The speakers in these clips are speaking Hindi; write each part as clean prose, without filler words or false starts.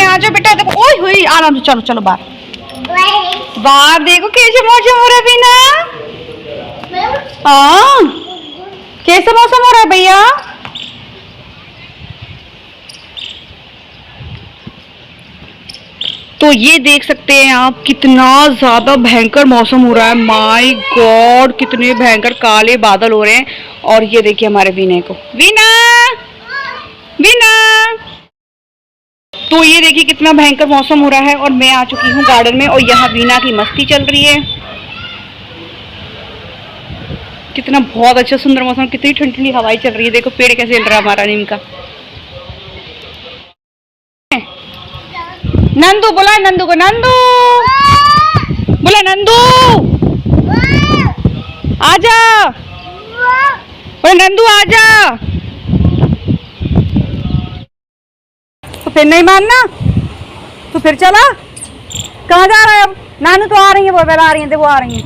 आ जाओ बेटा। देखो ओए हुई आराम से, चलो चलो बाहर। बाहर देखो कैसे मौसम हो रहा है बीना। हाँ कैसा मौसम हो रहा है भैया। तो ये देख सकते हैं आप कितना ज्यादा भयंकर मौसम हो रहा है। माय गॉड कितने भयंकर काले बादल हो रहे हैं। और ये देखिए हमारे वीना को, वीना वीना। तो ये देखिए कितना भयंकर मौसम हो रहा है और मैं आ चुकी हूँ गार्डन में और यहाँ वीना की मस्ती चल रही है। कितना बहुत अच्छा सुंदर मौसम, कितनी ठंडी ठंडी हवाएं चल रही है। देखो पेड़ कैसे हिल रहा है हमारा नीम का। नंदू बोला, नंदू को, नंदू बोला, नंदू आजा, बोला नंदू आजा। तो फिर नहीं मानना तो फिर चला। कहाँ जा रहा है अब। नानू तो आ रही है, वो पहले आ रही है, वो आ रही है,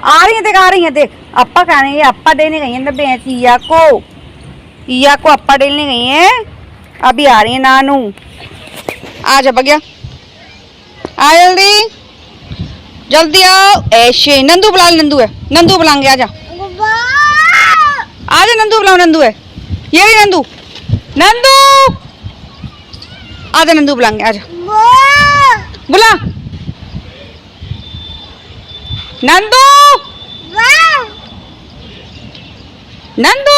आ रही है, देख आ रही है, देख अप्पा खाने ये अप्पा देने गई है भैंस ईया को अप्पा देने गई है। अभी आ रही है नानू। आ जा बगया, आ जल्दी जल्दी आओ। ऐसे नंदू बुला, नंदू है, नंदू बुलाएंगे। आजा आजा नंदू बुलाओ, नंदू है ये भी नंदू, नंदू आजा, नंदू बुलाएंगे। आजा बुला नंदू, नंदू।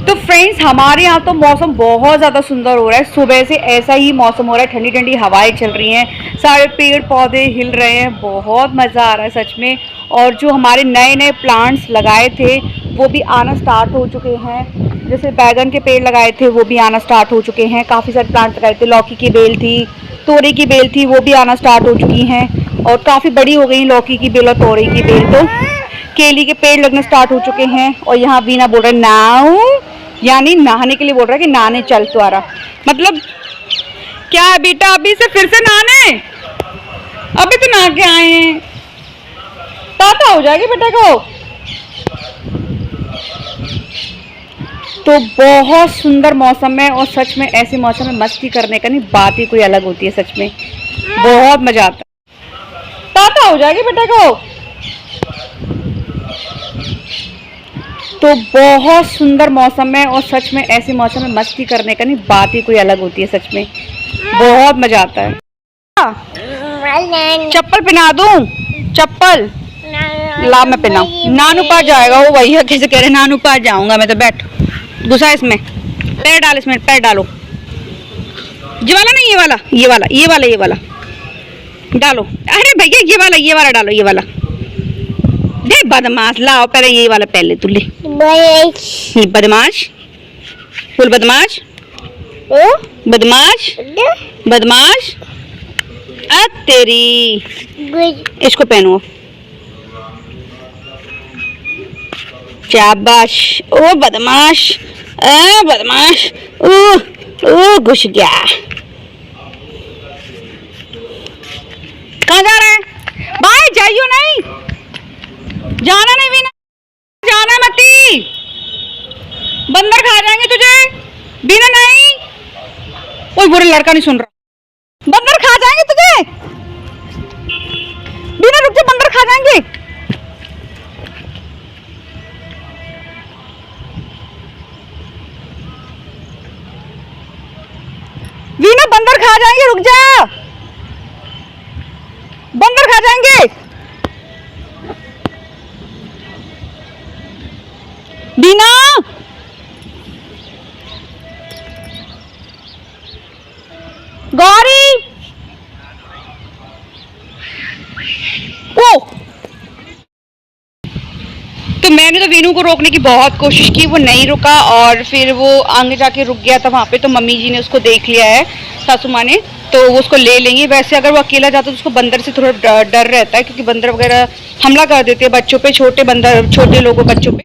तो फ्रेंड्स हमारे यहाँ तो मौसम बहुत ज़्यादा सुंदर हो रहा है। सुबह से ऐसा ही मौसम हो रहा है, ठंडी ठंडी हवाएं चल रही हैं, सारे पेड़ पौधे हिल रहे हैं, बहुत मज़ा आ रहा है सच में। और जो हमारे नए नए प्लांट्स लगाए थे वो भी आना स्टार्ट हो चुके हैं। जैसे बैगन के पेड़ लगाए थे वो भी आना स्टार्ट हो चुके हैं। काफ़ी सारे प्लांट्स लगाए थे, लौकी की बेल थी, तोरी की बेल थी, वो भी आना स्टार्ट हो चुकी हैं और काफ़ी बड़ी हो गई लौकी की बेल और तोरी की बेल। तो केली के पेड़ लगने स्टार्ट हो चुके हैं। और यहाँ वीना बोल रहा है नाऊ, यानी नहाने के लिए बोल रहा है कि नहाने चल तो आ रहा। मतलब क्या है बेटा, अभी से फिर से नहाने, अभी तो नहा के आए हैं, ताता हो जाएगी बेटे को। तो बहुत सुंदर मौसम है और सच में ऐसे मौसम में मस्ती करने का नहीं बात ही कोई अलग होती है। सच में बहुत मजा आता है। ताता हो जाएगी बेटे को। तो बहुत सुंदर मौसम है और सच में ऐसे मौसम में मस्ती करने का नहीं बात ही कोई अलग होती है। सच में बहुत मजा आता है। चप्पल पहना दूं, चप्पल ला मैं पहनाऊं। नानू पास जाएगा वो, भैया कैसे कह रहे नानू पास जाऊंगा मैं। तो बैठ घुसा इसमें, पैर डाल इसमें, पैर डालो। ये वाला नहीं, ये वाला, ये वाला, ये वाला, ये वाला डालो। अरे भैया ये वाला, ये वाला डालो, ये वाला। दे बदमाश, लाओ पहले ये वाला पहले तू ले। बदमाश, फुल बदमाश, बदमाश, बदमाश। तेरी इसको पहनो। शाबाश, ओ बदमाश, बदमाश, ओ घुस गया। कहाँ जा रहा है भाई, जाइयो नहीं, जाना नहीं बीना, जाना मती, बंदर खा जाएंगे तुझे। बीना नहीं, कोई बुरा लड़का नहीं सुन रहा, बंदर खा जाएंगे तुझे। बीना रुक जा, बंदर खा जाएंगे। वीना बंदर खा जाएंगे, रुक जा, बंदर खा जाएंगे। बीना गौरी, ओ तो मैंने तो वीनू को रोकने की बहुत कोशिश की, वो नहीं रुका और फिर वो आगे जाके रुक गया था वहाँ पे। तो मम्मी जी ने उसको देख लिया है, सासू माँ ने, तो वो उसको ले लेंगे। वैसे अगर वो अकेला जाता तो उसको बंदर से थोड़ा डर रहता है, क्योंकि बंदर वगैरह हमला कर देते हैं बच्चों पे, छोटे बंदर, छोटे लोगों बच्चों पे।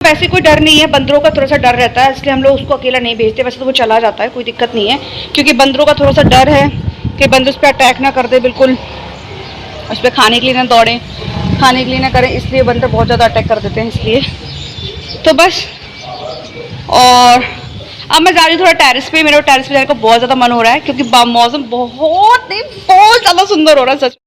वैसे कोई डर नहीं है, बंदरों का थोड़ा सा डर रहता है, इसलिए हम लोग उसको अकेला नहीं भेजते। वैसे तो वो चला जाता है, कोई दिक्कत नहीं है, क्योंकि बंदरों का थोड़ा सा डर है कि बंदर उस पर अटैक ना कर दे, बिल्कुल उस पर खाने के लिए ना दौड़े, खाने के लिए ना करें, इसलिए बंदर बहुत ज़्यादा अटैक कर देते हैं। इसलिए तो बस, और अब मैं जा रही हूँ थोड़ा टेरेस पे। मेरा टेरेस पे जाने का बहुत ज़्यादा मन हो रहा है क्योंकि मौसम बहुत ज़्यादा सुंदर हो रहा है सच।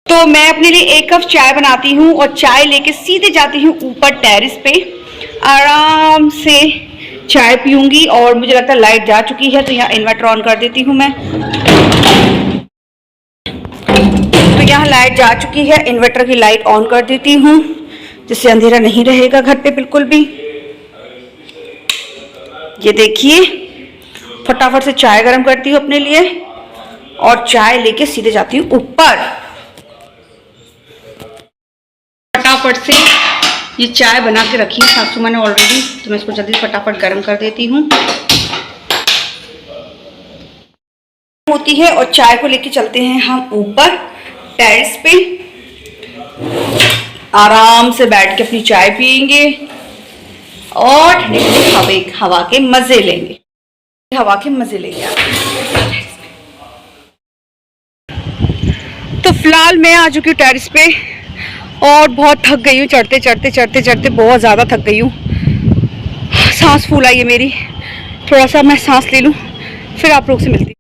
तो मैं अपने लिए 1 कप चाय बनाती हूँ और चाय लेके सीधे जाती हूँ ऊपर टेरेस पे, आराम से चाय पीऊंगी। और मुझे लगता है लाइट जा चुकी है, तो यहाँ इन्वर्टर ऑन कर देती हूँ मैं। तो यहाँ लाइट जा चुकी है, इन्वर्टर की लाइट ऑन कर देती हूँ जिससे अंधेरा नहीं रहेगा घर पे बिल्कुल भी। ये देखिए, फटाफट से चाय गर्म करती हूँ अपने लिए और चाय लेके सीधे जाती हूँ ऊपर। फटाफट से ये चाय बना के रखी है सासू माँ ने ऑलरेडी, तो मैं इसको जल्दी फटाफट गर्म कर देती हूँ। होती है और चाय को लेके चलते हैं हम ऊपर टेरेस पे। आराम से बैठ के अपनी चाय पियेंगे और ठंडी हवा के मजे लेंगे। तो फिलहाल मैं आ चुकी हूँ टेरेस पे और बहुत थक गई हूँ। चढ़ते बहुत ज़्यादा थक गई हूँ। सांस फूल आई है मेरी। थोड़ा सा मैं सांस ले लूँ, फिर आप लोग से मिलती हूँ।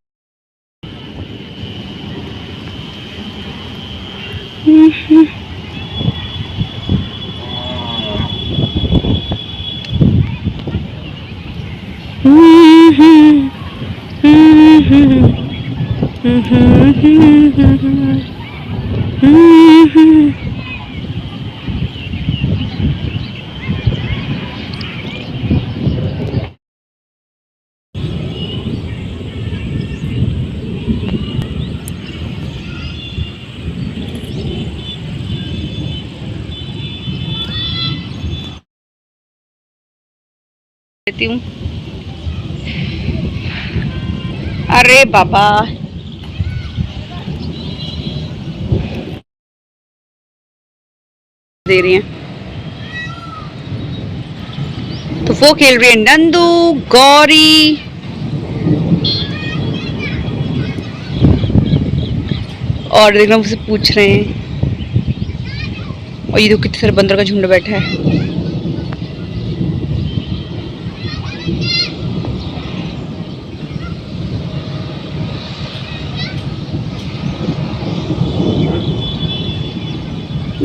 देती हूँ। अरे बाबा, दे रही हैं तो वो खेल रही है नंदू, गौरी और देखना मुझसे पूछ रहे हैं। और ये देखो कितने सारे बंदर का झुंड बैठा है।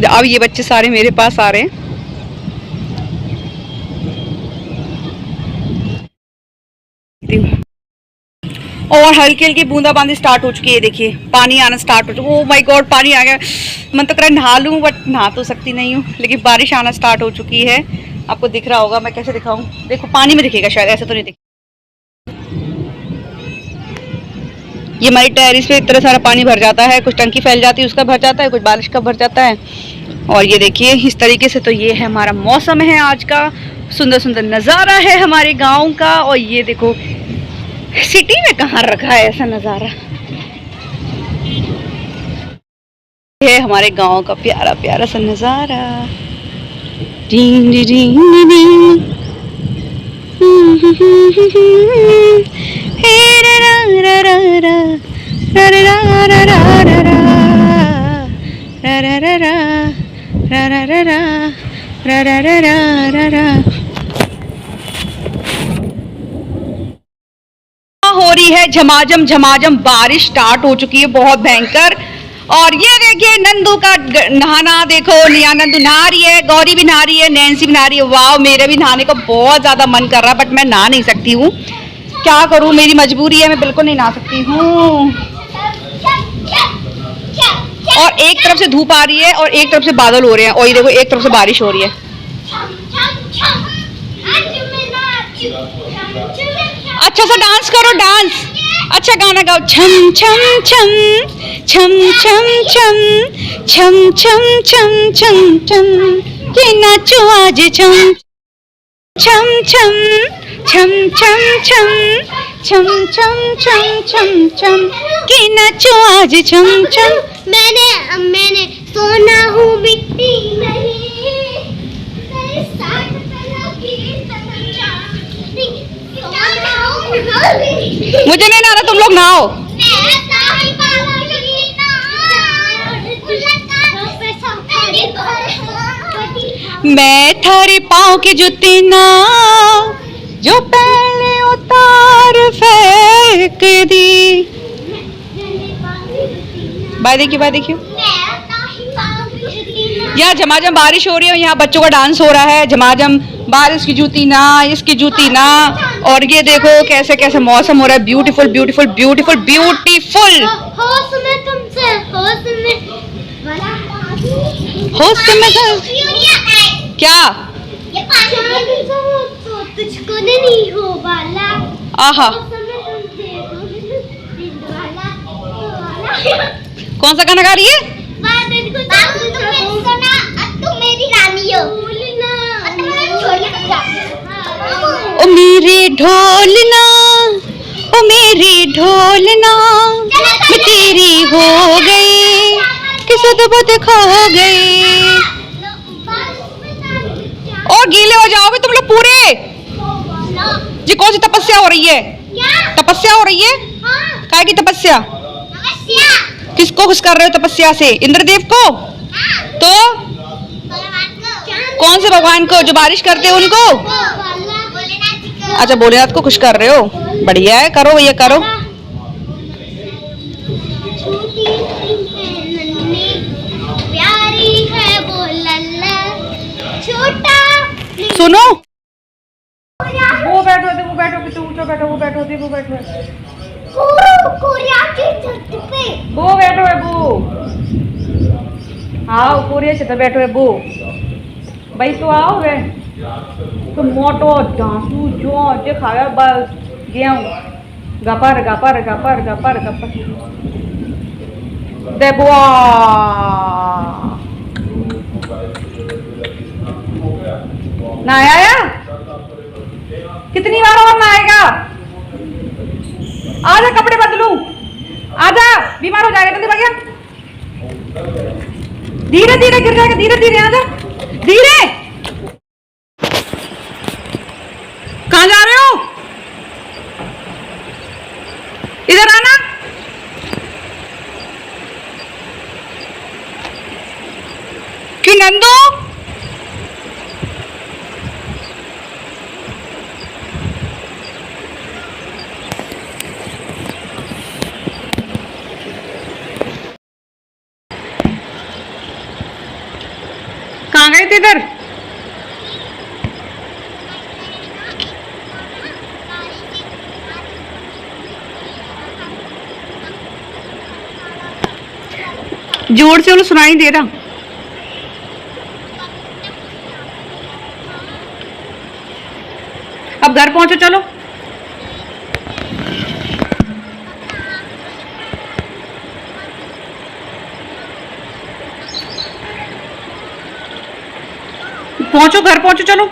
अब ये बच्चे सारे मेरे पास आ रहे हैं। और हल्की हल्की बूंदाबांदी स्टार्ट हो चुकी है। देखिए पानी आना स्टार्ट हो चुका है। ओह माय गॉड, पानी आ गया। मन तो कर रहा है नहा लूं, बट नहा तो सकती नहीं हूँ, लेकिन बारिश आना स्टार्ट हो चुकी है। आपको दिख रहा होगा, मैं कैसे दिखाऊं? देखो पानी में दिखेगा शायद, ऐसा तो नहीं दिखेगा। ये हमारी टेरेस पे इतना सारा पानी भर जाता है, कुछ टंकी फैल जाती है उसका भर जाता है, कुछ बारिश का भर जाता है। और ये देखिए इस तरीके से, तो ये है हमारा मौसम है आज का। सुंदर सुंदर नज़ारा है हमारे गांव का। और ये देखो सिटी में कहाँ रखा है ऐसा नज़ारा। ये है हमारे गांव का प्यारा प्यारा सा नज़ारा। हो रही है झमाझम झमाझम बारिश स्टार्ट हो चुकी है, बहुत भयंकर। और ये देखिए नंदू का नहाना, देखो निया नंदू नहा रही है, गौरी भी नहा रही है, नैन्सी भी नहा रही है। वाह, मेरे भी नहाने का बहुत ज्यादा मन कर रहा है, बट मैं नहा नहीं सकती हूँ। क्या करूँ, मेरी मजबूरी है, मैं बिल्कुल नहीं नहा सकती हूँ। और एक तरफ से धूप आ रही है और एक तरफ से बादल हो रहे हैं, और ये देखो एक तरफ से बारिश हो रही है। अच्छा सा डांस करो, डांस अच्छा गाना गाओ। छम छम छम छम छम छम छम छम छम छम छम ये नाचो आज छम छम छम छम छम छम छम छम छम छम छम ये नाचो आज छम छम। मैंने सोना हूँ मिट्टी नहीं। मुझे नहीं नहाना, तुम लोग नहाओ। मैं थारे पाँव की जुती ना जो पहले उतार फेंक दी। बाय देखियो, बाय देखियो। यहाँ झमाझम बारिश हो रही है, यहाँ बच्चों का डांस हो रहा है। झमाझम बारिश की जूती ना, इसकी जूती ना। और ये देखो कैसे कैसे मौसम हो रहा है। Beautiful beautiful beautiful beautiful. होश में क्या? तुझको नहीं हो वाला। आहा, कौन सा गाना गा रही है? तुम मेरी रानी हो। ओ मेरे ढोलना, ओ मेरी ढोलना, मैं तेरी हो गई कि सदबत खो गई। और गीले हो जाओगे तुम लोग पूरे। जी कौन सी तपस्या हो रही है? तपस्या हो रही है? काय की तपस्या? किसको खुश कर रहे हो तपस्या से? इंद्रदेव को? तो कौन से भगवान को? जो बारिश करते हैं उनको? अच्छा, भोलेनाथ को खुश कर रहे हो। बढ़िया है, करो ये करो। प्यारी है वो लल्ला छोटा। सुनो, वो बैठो थे, वो बैठो, कितने ऊंचा बैठो, वो बैठो थे, वो बैठो है, कोरिया की छत पे वो बैठो है वो। आओ कोरिया छत पे बैठो है वो। भाई तो आओ वे तो मोटो डांसू जो जे खाया बस गेहूं गपर गपर गपर गपर गपर देबुआ। ना आया? कितनी बार और ना आएगा? आजा कपड़े बदलूं, आजा, बीमार हो जाएगा। जल्दी भाग गया, धीरे धीरे गिर जाएगा, धीरे धीरे आजा, धीरे। कहाँ जा रहे हो? इधर आना। क्यों नंदू? कहाँ गए थे इधर? जोर से बोलो, सुनाई दे रहा। अब घर पहुंचो, चलो। पहुंचो, घर पहुंचो, चलो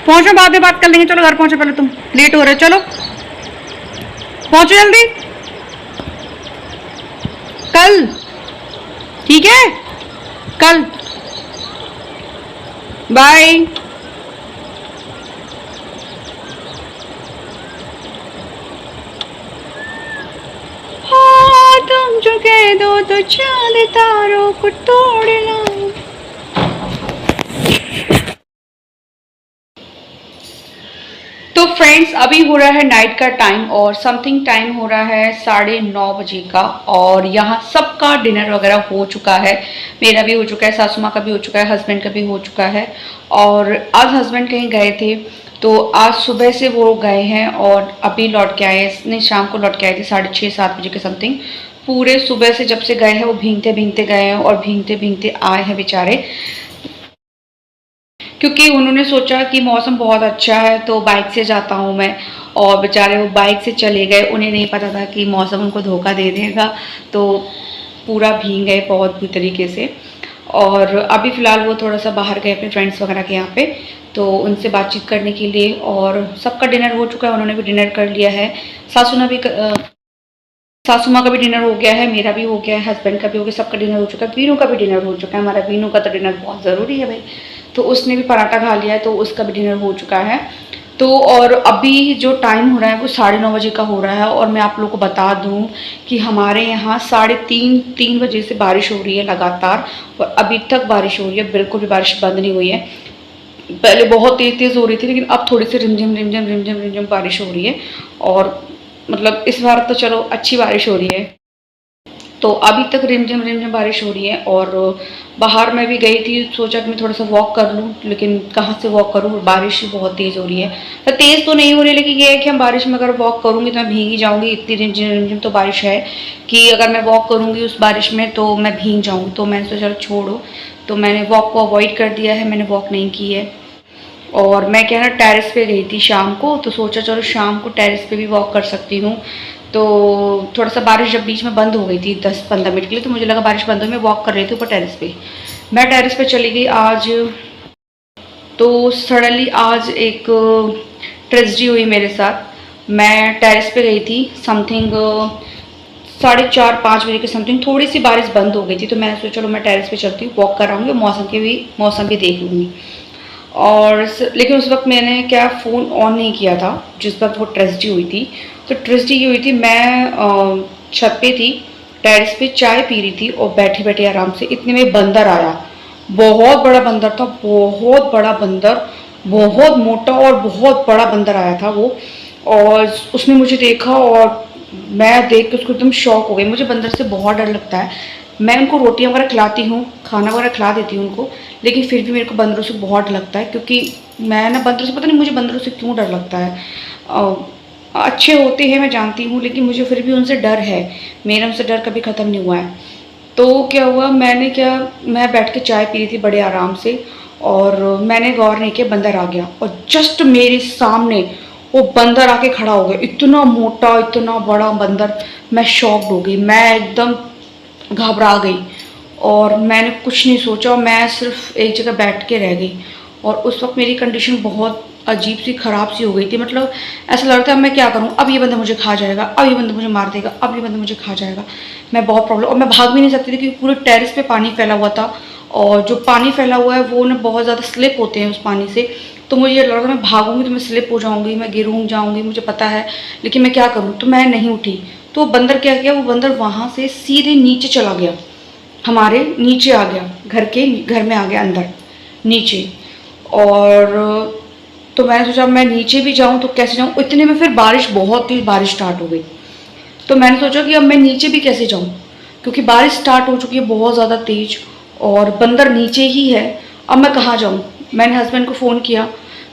पहुंचो, बाद में बात कर लेंगे। चलो घर पहुंचो, पहले तुम लेट हो रहे हो। चलो पहुंचो जल्दी, कल, ठीक है? कल बाय। हाँ तुम जो कह दो तो चांद तारों को तोड़ना। तो फ्रेंड्स अभी हो रहा है नाइट का टाइम और समथिंग टाइम हो रहा है 9:30 बजे का। और यहाँ सबका डिनर वगैरह हो चुका है। मेरा भी हो चुका है, सासू माँ का भी हो चुका है, हस्बैंड का भी हो चुका है। और आज हस्बैंड कहीं गए थे तो आज सुबह से वो गए हैं और अभी लौट के आए। नहीं, शाम को लौट के आए थे 6:30-7 बजे के समथिंग। पूरे सुबह से जब से गए हैं वो भीगते भीगते गए हैं और भीगते भीगते आए हैं बेचारे, क्योंकि उन्होंने सोचा कि मौसम बहुत अच्छा है तो बाइक से जाता हूँ मैं। और बेचारे वो बाइक से चले गए, उन्हें नहीं पता था कि मौसम उनको धोखा दे देगा, तो पूरा भीग गए बहुत बुरी तरीके से। और अभी फ़िलहाल वो थोड़ा सा बाहर गए अपने फ्रेंड्स वगैरह के यहाँ पे, तो उनसे बातचीत करने के लिए। और सबका डिनर हो चुका है, उन्होंने भी डिनर कर लिया है। सासू माँ का भी डिनर हो गया है, मेरा भी हो गया है, हस्बैंड का भी हो गया, सबका डिनर हो चुका है। वीनू का भी डिनर हो चुका है। हमारा वीनू का तो डिनर बहुत ज़रूरी है भाई, तो उसने भी पराठा खा लिया है, तो उसका भी डिनर हो चुका है। तो और अभी जो टाइम हो रहा है वो 9:30 बजे का हो रहा है। और मैं आप लोगों को बता दूं कि हमारे यहाँ 3:30 बजे से बारिश हो रही है लगातार, और अभी तक बारिश हो रही है, बिल्कुल भी बारिश बंद नहीं हुई है। पहले बहुत तेज़ हो रही थी, लेकिन अब थोड़ी सी रिमझिम बारिश हो रही है। और मतलब इस बार तो चलो अच्छी बारिश हो रही है। तो अभी तक रिमझिम बारिश हो रही है। और बाहर मैं भी गई थी, सोचा कि मैं थोड़ा सा वॉक कर लूँ, लेकिन कहाँ से वॉक करूँ, बारिश ही बहुत तेज़ हो रही है। तो तेज़ तो नहीं हो रही है, लेकिन ये है कि हम बारिश में अगर वॉक करूँगी तो मैं भीग ही जाऊँगी। इतनी रिमझिम तो बारिश है कि अगर मैं वॉक करूँगी उस बारिश में तो मैं भीग जाऊँगी। तो मैंने सोचा चलो छोड़ो, तो मैंने वॉक को अवॉइड कर दिया है, मैंने वॉक नहीं की है। और मैं क्या है ना, टेरेस पे गई थी शाम को, तो सोचा चलो शाम को टेरेस पे भी वॉक कर सकती हूँ। तो थोड़ा सा बारिश जब बीच में बंद हो गई थी 10-15 मिनट के लिए, तो मुझे लगा बारिश बंद हो, मैं वॉक कर रही थी ऊपर टेरेस पे। मैं टेरेस पे चली गई आज। तो सडनली आज एक ट्रेजेडी हुई मेरे साथ। मैं टेरेस पे गई थी, समथिंग 4:30-5 बजे के समथिंग थोड़ी सी बारिश बंद हो गई थी। तो मैंने सोचा चलो मैं टेरेस पे चलती हूँ, वॉक कर आऊँगी, मौसम भी देख लूँगी। और लेकिन उस वक्त मैंने क्या फ़ोन ऑन नहीं किया था जिस वक्त वो ट्रेजेडी हुई थी। तो ट्रेजेडी ये हुई थी, मैं छत पे थी, टेरेस पे चाय पी रही थी और बैठे बैठे आराम से इतने में बंदर आया। बहुत बड़ा बंदर था, बहुत बड़ा बंदर, बहुत मोटा और बहुत बड़ा बंदर आया था वो। और उसने मुझे देखा और मैं देख के उसको एकदम शॉक हो गई। मुझे बंदर से बहुत डर लगता है। मैं उनको रोटियां वगैरह खिलाती हूँ, खाना वगैरह खिला देती हूँ उनको, लेकिन फिर भी मेरे को बंदरों से बहुत डर लगता है। क्योंकि मैं ना बंदरों से, पता नहीं मुझे बंदरों से क्यों डर लगता है। अच्छे होते हैं मैं जानती हूँ, लेकिन मुझे फिर भी उनसे डर है। मेरा उनसे डर कभी ख़त्म नहीं हुआ है। तो क्या हुआ, मैं बैठ के चाय पी रही थी बड़े आराम से, और मैंने गौर नहीं किया, बंदर आ गया और जस्ट मेरे सामने वो बंदर आके खड़ा हो गया। इतना मोटा, इतना बड़ा बंदर। मैं शॉक्ड हो गई, मैं एकदम घबरा गई और मैंने कुछ नहीं सोचा। मैं सिर्फ एक जगह बैठ के रह गई। और उस वक्त मेरी कंडीशन बहुत अजीब सी, ख़राब सी हो गई थी। मतलब ऐसा लग रहा था अब मैं क्या करूं, अब ये बंदा मुझे खा जाएगा, अब ये बंदा मुझे मार देगा, अब ये बंदा मुझे खा जाएगा। मैं बहुत प्रॉब्लम, और मैं भाग भी नहीं सकती थी क्योंकि पूरे टेरेस पे पानी फैला हुआ था। और जो पानी फैला हुआ है वो ना बहुत ज़्यादा स्लिप होते हैं उस पानी से। तो मुझे ये लग रहा था मैं भागूंगी तो मैं स्लिप हो जाऊंगी, मैं गिरूँ जाऊंगी, मुझे पता है, लेकिन मैं क्या करूँ। तो मैं नहीं उठी। तो बंदर क्या किया, वो बंदर वहाँ से सीधे नीचे चला गया, हमारे नीचे आ गया, घर में आ गया अंदर नीचे। और तो मैंने सोचा मैं नीचे भी जाऊं तो कैसे जाऊं। इतने में फिर बहुत तेज बारिश स्टार्ट हो गई। तो मैंने सोचा कि अब मैं नीचे भी कैसे जाऊं, क्योंकि बारिश स्टार्ट हो चुकी है बहुत ज़्यादा तेज और बंदर नीचे ही है। अब मैं कहाँ जाऊं। मैंने हस्बैंड को फ़ोन किया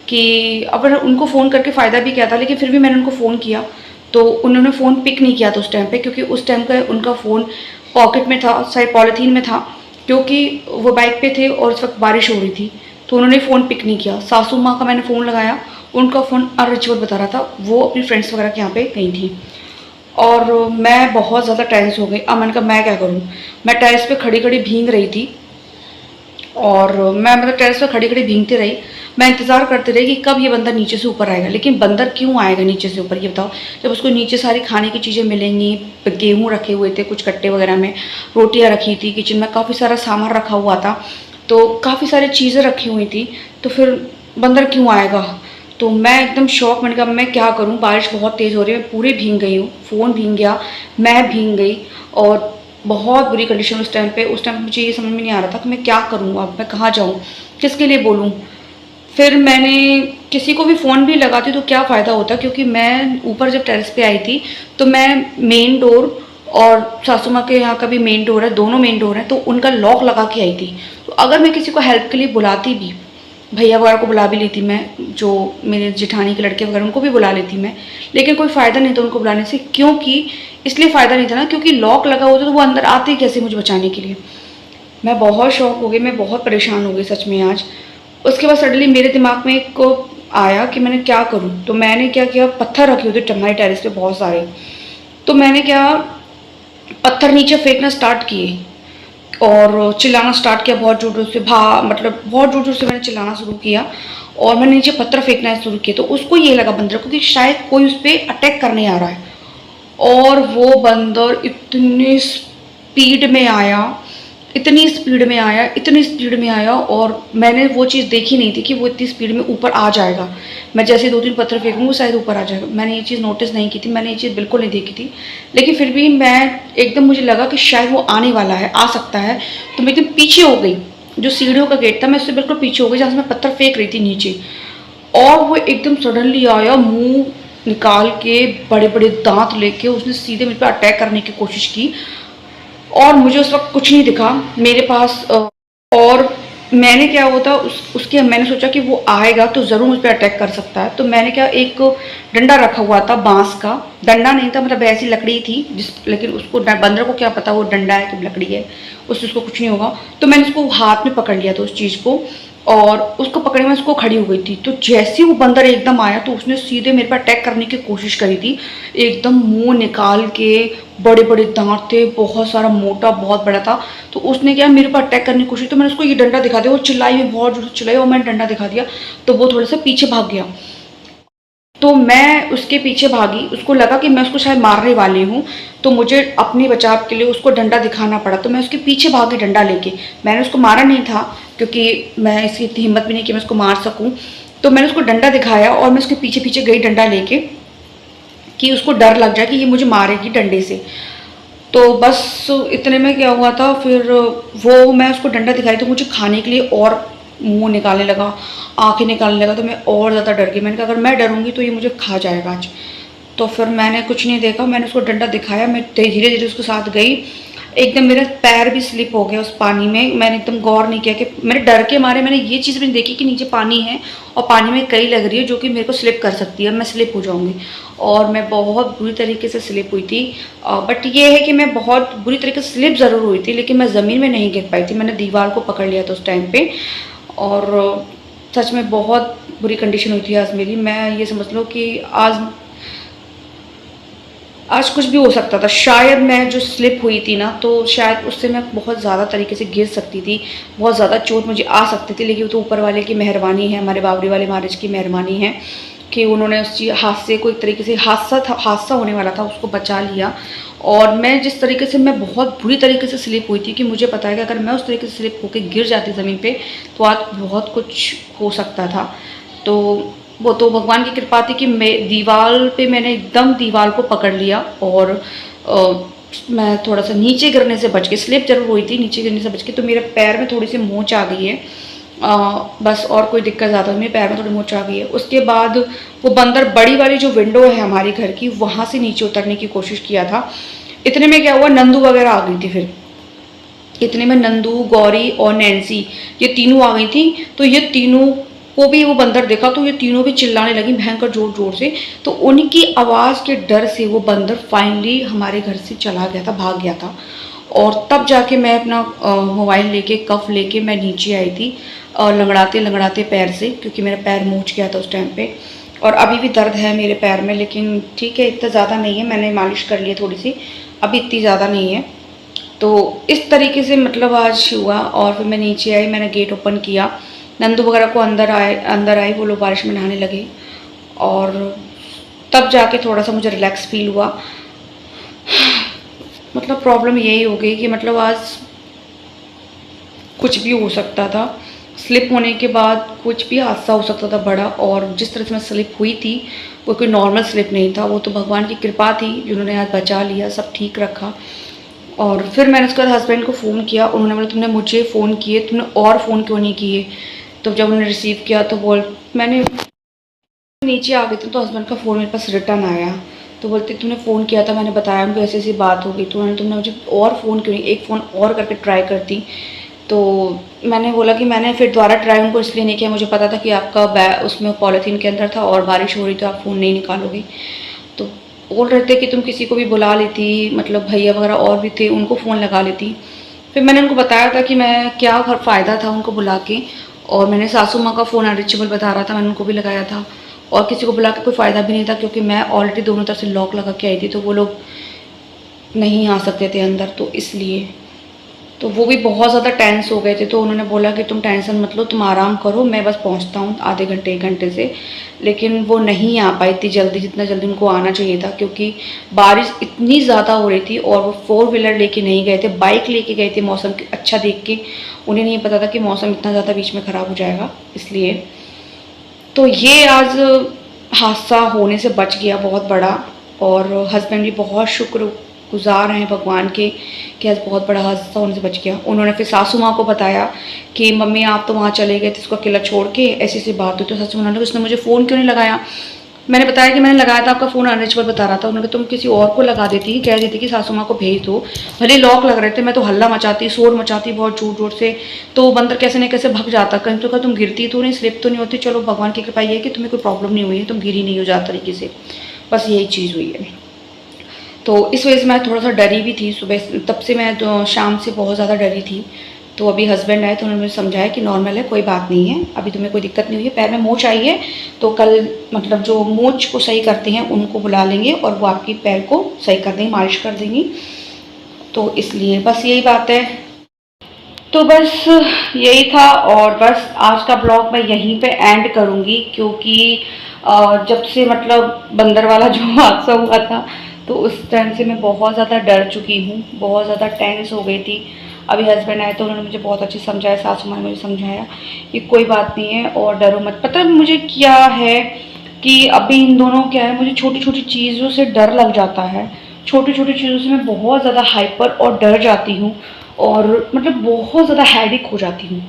कि अब उनको फ़ोन करके फ़ायदा भी क्या था, लेकिन फिर भी मैंने उनको फ़ोन किया तो उन्होंने फ़ोन पिक नहीं किया था उस टाइम पे, क्योंकि उस टाइम का उनका फ़ोन पॉकेट में था, शायद पॉलीथीन में था, क्योंकि वो बाइक पे थे और उस वक्त बारिश हो रही थी। तो उन्होंने फ़ोन पिक नहीं किया। सासू माँ का मैंने फ़ोन लगाया, उनका फ़ोन अनरिचेबल बता रहा था, वो अपनी फ्रेंड्स वगैरह के यहाँ पे गई थी। और मैं बहुत ज़्यादा टेंस हो गई। अब मैंने कहा मैं क्या करूँ। मैं टेरेस पे खड़ी खड़ी भीग रही थी और मैं मतलब टेरेस पे खड़ी खड़ी भीगती रही। मैं इंतज़ार करती रही कि कब ये बंदर नीचे से ऊपर आएगा। लेकिन बंदर क्यों आएगा नीचे से ऊपर, ये बताओ। जब उसको नीचे सारी खाने की चीज़ें मिलेंगी, गेहूँ रखे हुए थे कुछ कट्टे वगैरह में, रोटियाँ रखी थी, किचन में काफ़ी सारा सामान रखा हुआ था, तो काफ़ी सारी चीज़ें रखी हुई थी, तो फिर बंदर क्यों आएगा। तो मैं एकदम शॉक, मैंने कहा मैं क्या करूँ, बारिश बहुत तेज़ हो रही है, मैं पूरी भीग गई हूँ, फ़ोन भीग गया, मैं भीग गई और बहुत बुरी कंडीशन उस टाइम पे मुझे ये समझ में नहीं आ रहा था कि मैं क्या करूँ, अब मैं कहाँ जाऊँ, किसके लिए बोलूँ। फिर मैंने किसी को भी फ़ोन भी लगाती तो क्या फ़ायदा होता, क्योंकि मैं ऊपर जब टेरेस पे आई थी तो मैं मेन डोर और सासू माँ के यहाँ का भी मेन डोर है, दोनों मेन डोर हैं, तो उनका लॉक लगा के आई थी। तो अगर मैं किसी को हेल्प के लिए बुलाती भी, भैया वगैरह को बुला भी लेती मैं, जो मेरे जेठानी के लड़के वगैरह उनको भी बुला लेती मैं, लेकिन कोई फ़ायदा नहीं था उनको बुलाने से। क्योंकि इसलिए फ़ायदा नहीं था ना, क्योंकि लॉक लगा होता तो वो अंदर आते ही कैसे मुझे बचाने के लिए। मैं बहुत शॉक हो गई, मैं बहुत परेशान हो गई सच में आज। उसके बाद सडनली मेरे दिमाग में एक आया कि मैंने क्या करूं। तो मैंने क्या किया, पत्थर रखे हुए थे हमारे टेरेस पे बहुत सारे, तो मैंने क्या पत्थर नीचे फेंकना स्टार्ट किए और चिल्लाना स्टार्ट किया बहुत जोर जोर से, मतलब बहुत जोर जोर से मैंने चिल्लाना शुरू किया और मैंने नीचे पत्थर फेंकना शुरू किया। तो उसको ये लगा बंदर को कि शायद कोई उस पर अटैक करने आ रहा है, और वो बंदर इतनी स्पीड में आया, इतनी स्पीड में आया, इतनी स्पीड में आया, और मैंने वो चीज़ देखी नहीं थी कि वो इतनी स्पीड में ऊपर आ जाएगा। मैं जैसे 2-3 पत्थर फेंकूँ वो शायद ऊपर आ जाएगा। मैंने ये चीज़ नोटिस नहीं की थी, मैंने ये चीज़ बिल्कुल नहीं देखी थी, लेकिन फिर भी मैं एकदम, मुझे लगा कि शायद वो आने वाला है, आ सकता है, तो मैं एकदम पीछे हो गई। जो सीढ़ियों का गेट था मैं उससे बिल्कुल पीछे हो गई, जहाँ से मैं पत्थर फेंक रही थी नीचे, और वो एकदम सडनली आया, मुँह निकाल के, बड़े बड़े दांत लेके उसने सीधे मेरे पे अटैक करने की कोशिश की। और मुझे उस वक्त कुछ नहीं दिखा मेरे पास, और मैंने क्या होता उसके मैंने सोचा कि वो आएगा तो ज़रूर मुझ पर अटैक कर सकता है, तो मैंने क्या, एक डंडा रखा हुआ था, बांस का डंडा नहीं था, मतलब ऐसी लकड़ी थी लेकिन उसको बंदर को क्या पता वो डंडा है कि लकड़ी है, उससे उसको कुछ नहीं होगा। तो मैंने उसको हाथ में पकड़ लिया था उस चीज़ को, और उसको पकड़ने में उसको खड़ी हो गई थी। तो जैसे वो बंदर एकदम आया तो उसने सीधे मेरे पर अटैक करने की कोशिश करी थी, एकदम मुंह निकाल के, बड़े बड़े दांत थे, बहुत सारा मोटा, बहुत बड़ा था। तो उसने क्या, मेरे पर अटैक करने की कोशिश, तो मैंने उसको ये डंडा दिखा दिया, वो चिल्लाई, बहुत जोर से चिल्लाई, और मैंने डंडा दिखा दिया, तो वो थोड़ा सा पीछे भाग गया। तो मैं उसके पीछे भागी, उसको लगा कि मैं उसको शायद मारने वाली हूँ, तो मुझे अपने बचाव के लिए उसको डंडा दिखाना पड़ा। तो मैं उसके पीछे भागी डंडा लेके, मैंने उसको मारा नहीं था क्योंकि मैं इसकी इतनी हिम्मत भी नहीं कि मैं उसको मार सकूँ। तो मैंने उसको डंडा दिखाया और मैं उसके पीछे पीछे गई डंडा लेके, कि उसको डर लग जाए कि ये मुझे मारेगी डंडे से। तो बस इतने में क्या हुआ था, फिर वो, मैं उसको डंडा दिखाई तो मुझे खाने के लिए और मुंह निकालने लगा, आंखें निकालने लगा, तो मैं और ज़्यादा डर गई। मैंने कहा अगर मैं डरूंगी तो ये मुझे खा जाएगा आज। तो फिर मैंने कुछ नहीं देखा, मैंने उसको डंडा दिखाया, मैं धीरे धीरे उसके साथ गई। एकदम मेरा पैर भी स्लिप हो गया उस पानी में, मैंने एकदम गौर नहीं किया कि, मैंने डर के मारे मैंने ये चीज़ भी नहीं देखी कि नीचे पानी है और पानी में कई लग रही है जो कि मेरे को स्लिप कर सकती है, मैं स्लिप हो जाऊंगी। और मैं बहुत बुरी तरीके से स्लिप हुई थी। बट ये है कि मैं बहुत बुरी तरीके से स्लिप ज़रूर हुई थी, लेकिन मैं ज़मीन में नहीं गिर पाई थी, मैंने दीवार को पकड़ लिया था उस टाइम पे। और सच में बहुत बुरी कंडीशन हुई थी आज मेरी। मैं ये समझ लो कि आज कुछ भी हो सकता था। शायद मैं जो स्लिप हुई थी ना, तो शायद उससे मैं बहुत ज़्यादा तरीके से गिर सकती थी, बहुत ज़्यादा चोट मुझे आ सकती थी, लेकिन वो तो ऊपर वाले की मेहरबानी है, हमारे बावरी वाले महाराज की मेहरबानी है कि उन्होंने उस चीज़ हादसे को, एक तरीके से हादसा होने वाला था, उसको बचा लिया। और मैं जिस तरीके से, मैं बहुत बुरी तरीके से स्लिप हुई थी कि मुझे पता है कि अगर मैं उस तरीके से स्लिप होकर गिर जाती ज़मीन पे तो आज बहुत कुछ हो सकता था। तो वो तो भगवान की कृपा थी कि मैं दीवार पे, मैंने एकदम दीवार को पकड़ लिया, और मैं थोड़ा सा नीचे गिरने से बच गई। स्लिप जरूर हुई थी, नीचे गिरने से बच गई, तो मेरे पैर में थोड़ी सी मोच आ गई है, बस, और कोई दिक्कत ज़्यादा नहीं, मेरे पैर में थोड़ी मोच आ गई है। उसके बाद वो बंदर बड़ी वाली जो विंडो है हमारे घर की, वहाँ से नीचे उतरने की कोशिश किया था। इतने में क्या हुआ, नंदू वगैरह आ गई थी। फिर इतने में नंदू, गौरी और नैन्सी, ये तीनों आ गई थी। तो ये तीनों को भी वो बंदर देखा, तो ये तीनों भी चिल्लाने लगी भयंकर जोर जोर से। तो उनकी आवाज़ के डर से वो बंदर फाइनली हमारे घर से चला गया था, भाग गया था। और तब जाके मैं अपना मोबाइल लेके, कफ लेके मैं नीचे आई थी, लंगड़ाते लंगड़ाते पैर से, क्योंकि मेरा पैर मूछ गया था उस टाइम पे। और अभी भी दर्द है मेरे पैर में, लेकिन ठीक है, इतना ज़्यादा नहीं है, मैंने मालिश कर ली थोड़ी सी, अभी इतनी ज़्यादा नहीं है। तो इस तरीके से मतलब आज हुआ। और फिर मैं नीचे आई, मैंने गेट ओपन किया, नंदू वगैरह को अंदर आए, वो लोग बारिश में नहाने लगे, और तब जाके थोड़ा सा मुझे रिलैक्स फील हुआ। मतलब प्रॉब्लम यही हो गई कि मतलब आज कुछ भी हो सकता था, स्लिप होने के बाद कुछ भी हादसा हो सकता था बड़ा। और जिस तरह से मैं स्लिप हुई थी वो कोई नॉर्मल स्लिप नहीं था, वो तो भगवान की कृपा थी जिन्होंने आज बचा लिया, सब ठीक रखा। और फिर मैंने उसके बाद हस्बैंड को फ़ोन किया, उन्होंने बोला तुमने मुझे फ़ोन किए, तुमने और फ़ोन क्यों नहीं किए। तो जब उन्होंने रिसीव किया तो मैंने नीचे आ गई थी, तो हस्बैंड का फ़ोन मेरे पास रिटर्न आया, तो बोलते तुमने फ़ोन किया था, मैंने बताया उनको ऐसी ऐसी बात होगी, तो तुमने मुझे और फ़ोन क्यों नहीं, एक फ़ोन और करके ट्राई करती। तो मैंने बोला कि मैंने फिर दोबारा ट्राई उनको इसलिए नहीं किया, मुझे पता था कि आपका उसमें पॉलीथीन के अंदर था और बारिश हो रही तो आप फ़ोन नहीं निकालोगी। तो बोल रहे थे कि तुम किसी को भी बुला लेती, मतलब भैया वगैरह और भी थे, उनको फ़ोन लगा लेती। फिर मैंने उनको बताया था कि मैं क्या फ़ायदा था उनको बुला के, और मैंने सासू माँ का फ़ोन अनरीचेबल बता रहा था, मैंने उनको भी लगाया था, और किसी को बुला के कोई फ़ायदा भी नहीं था, क्योंकि मैं ऑलरेडी दोनों तरफ से लॉक लगा के आई थी, तो वो लोग नहीं आ सकते थे अंदर, तो इसलिए। तो वो भी बहुत ज़्यादा टेंस हो गए थे। तो उन्होंने बोला कि तुम टेंशन मत लो, तुम आराम करो, मैं बस पहुंचता हूँ आधे घंटे 1 घंटे से। लेकिन वो नहीं आ पाई इतनी जल्दी जितना जल्दी उनको आना चाहिए था, क्योंकि बारिश इतनी ज़्यादा हो रही थी और वो 4 व्हीलर लेके नहीं गए थे, बाइक लेके गए थे मौसम अच्छा देख के। उन्हें नहीं पता था कि मौसम इतना ज़्यादा बीच में ख़राब हो जाएगा, इसलिए। तो ये आज हादसा होने से बच गया बहुत बड़ा, और हस्बैंड भी बहुत शुक्रगुजार हैं भगवान के कि आज बहुत बड़ा हादसा होने से बच गया। उन्होंने फिर सासू माँ को बताया कि मम्मी आप तो वहाँ चले गए थे इसको अकेला छोड़ के, ऐसी ऐसी बात हुई। तो सासू माँ ने उसने मुझे फ़ोन क्यों नहीं लगाया। मैंने बताया कि मैंने लगाया था, आपका फ़ोन अनरीचेबल बता रहा था। उन्होंने तुम किसी और को लगा देती, कह देती कि सासू माँ को भेज दो, भले लॉक लग रहे थे, मैं तो हल्ला मचाती, शोर मचाती बहुत जोर जोर से, तो बंदर कैसे न कैसे भग जाता। कहीं तो तुम गिरती तो नहीं, स्लिप तो नहीं होती। चलो भगवान की कृपा ये है कि तुम्हें कोई प्रॉब्लम नहीं हुई है, तुम गिरी नहीं हो जाता तरीके से, बस यही चीज़ हुई है। तो इस वजह से मैं थोड़ा सा डरी भी थी सुबह, तब से मैं तो शाम से बहुत ज़्यादा डरी थी। तो अभी हस्बैंड आए तो उन्होंने मुझे समझाया कि नॉर्मल है, कोई बात नहीं है, अभी तुम्हें कोई दिक्कत नहीं हुई है। पैर में मोच आई है तो कल मतलब जो मोच को सही करते हैं उनको बुला लेंगे और वो आपकी पैर को सही कर देंगे, मालिश कर देंगी। तो इसलिए बस यही बात है। तो बस यही था, और बस आज का ब्लॉग मैं यहीं पे एंड करूँगी, क्योंकि जब से मतलब बंदर वाला जो हादसा हुआ था तो उस टाइम से मैं बहुत ज़्यादा डर चुकी हूँ, बहुत ज़्यादा टेंस हो गई थी। अभी हस्बैंड आए तो उन्होंने मुझे बहुत अच्छे समझाया, सासू माँ ने मुझे समझाया कि कोई बात नहीं है और डरो मत। पता है मुझे क्या है कि अभी इन दोनों क्या है, मुझे छोटी छोटी चीज़ों से डर लग जाता है। छोटी छोटी चीज़ों से मैं बहुत ज़्यादा हाइपर और डर जाती हूँ, और मतलब बहुत ज़्यादा हैडिक हो जाती हूँ।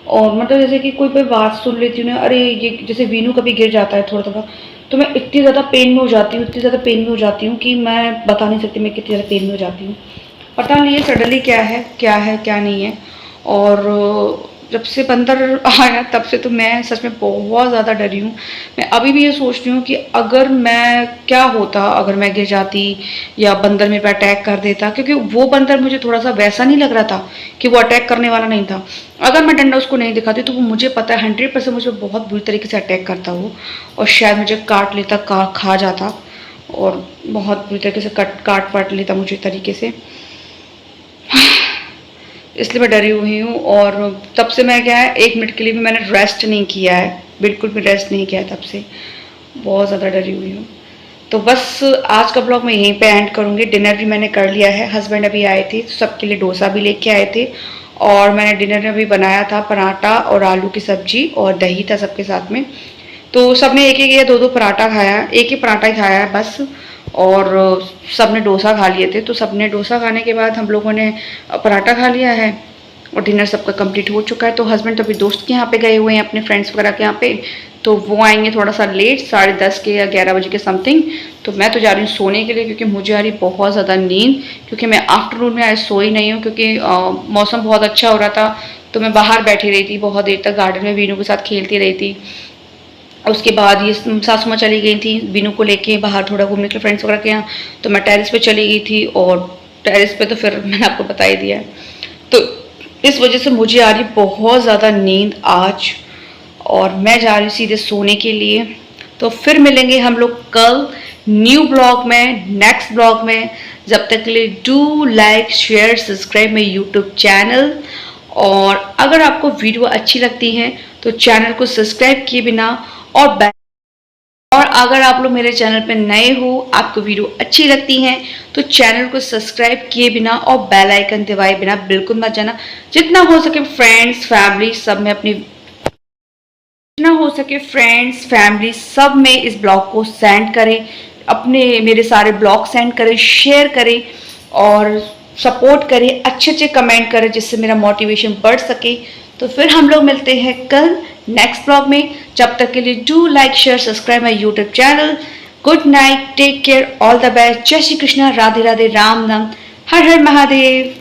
और मतलब जैसे कि कोई बात सुन लेती हूँ ना, अरे ये जैसे वीनू कभी गिर जाता है थोड़ा थोड़ा, तो मैं इतनी ज़्यादा पेन में हो जाती हूँ, इतनी ज़्यादा पेन में हो जाती हूँ कि मैं बता नहीं सकती मैं कितनी ज़्यादा पेन में हो जाती हूँ। पता नहीं है सडनली क्या है क्या नहीं है। और जब से बंदर आया तब से तो मैं सच में बहुत ज़्यादा डरी हूँ। मैं अभी भी ये सोचती हूँ कि अगर मैं क्या होता अगर मैं गिर जाती या बंदर मेरे पे अटैक कर देता, क्योंकि वो बंदर मुझे थोड़ा सा वैसा नहीं लग रहा था कि वो अटैक करने वाला नहीं था। अगर मैं डंडा उसको नहीं दिखाती तो वो मुझे पता है 100% मुझे बहुत बुरी तरीके से अटैक करता वो, और शायद मुझे काट लेता, खा जाता, और बहुत बुरी तरीके से काट पाट लेता मुझे तरीके से। इसलिए मैं डरी हुई हूँ। और तब से मैं क्या है 1 मिनट के लिए भी मैंने रेस्ट नहीं किया है, बिल्कुल भी रेस्ट नहीं किया है, तब से बहुत ज़्यादा डरी हुई हूँ। तो बस आज का ब्लॉग मैं यहीं पे एंड करूँगी। डिनर भी मैंने कर लिया है, हस्बैंड अभी आए थे तो सबके लिए डोसा भी लेके आए थे, और मैंने डिनर में भी बनाया था पराठा और आलू की सब्जी और दही था सबके साथ में। तो सबने एक एक या 2-2 पराठा खाया, एक ही पराठा ही खाया है बस, और सबने डोसा खा लिए थे। तो सबने डोसा खाने के बाद हम लोगों ने पराठा खा लिया है और डिनर सबका कंप्लीट हो चुका है। तो हस्बैंड तो अभी दोस्त के यहाँ पे गए हुए हैं, अपने फ्रेंड्स वगैरह के यहाँ पे, तो वो आएंगे थोड़ा सा लेट, 10:30 के या 11 बजे के समथिंग। तो मैं तो जा रही हूँ सोने के लिए, क्योंकि मुझे आ रही बहुत ज़्यादा नींद, क्योंकि मैं आफ्टरनून में आज सोई नहीं हूँ, क्योंकि मौसम बहुत अच्छा हो रहा था। तो मैं बाहर बैठी रही थी बहुत देर तक, गार्डन में वीनू के साथ खेलती रही थी। उसके बाद ये सासू माँ चली गई थी बीनू को लेके बाहर थोड़ा घूमने के लिए फ्रेंड्स वगैरह के यहाँ, तो मैं टेरेस पे चली गई थी, और टेरेस पे तो फिर मैंने आपको बता ही दिया है। तो इस वजह से मुझे आ रही बहुत ज़्यादा नींद आज, और मैं जा रही हूँ सीधे सोने के लिए। तो फिर मिलेंगे हम लोग कल न्यू ब्लॉग में, नेक्स्ट ब्लॉग में। जब तक के लिए do like share subscribe my YouTube channel, और अगर आपको वीडियो अच्छी लगती है तो चैनल को सब्सक्राइब किए बिना और अगर आप लोग मेरे चैनल पे नए हो, आपको वीडियो अच्छी लगती हैं तो चैनल को सब्सक्राइब किए बिना और बेल आइकन दबाए बिना बिल्कुल मत जाना। जितना हो सके फ्रेंड्स फैमिली सब में सब में इस ब्लॉग को सेंड करें, अपने मेरे सारे ब्लॉग सेंड करें, शेयर करें और सपोर्ट करें, अच्छे अच्छे कमेंट करें, जिससे मेरा मोटिवेशन बढ़ सके। तो फिर हम लोग मिलते हैं कल नेक्स्ट ब्लॉग में। जब तक के लिए do like share subscribe my YouTube channel. Good night, take care, all the best, जय श्री कृष्णा, राधे राधे, राम नाम, हर हर महादेव।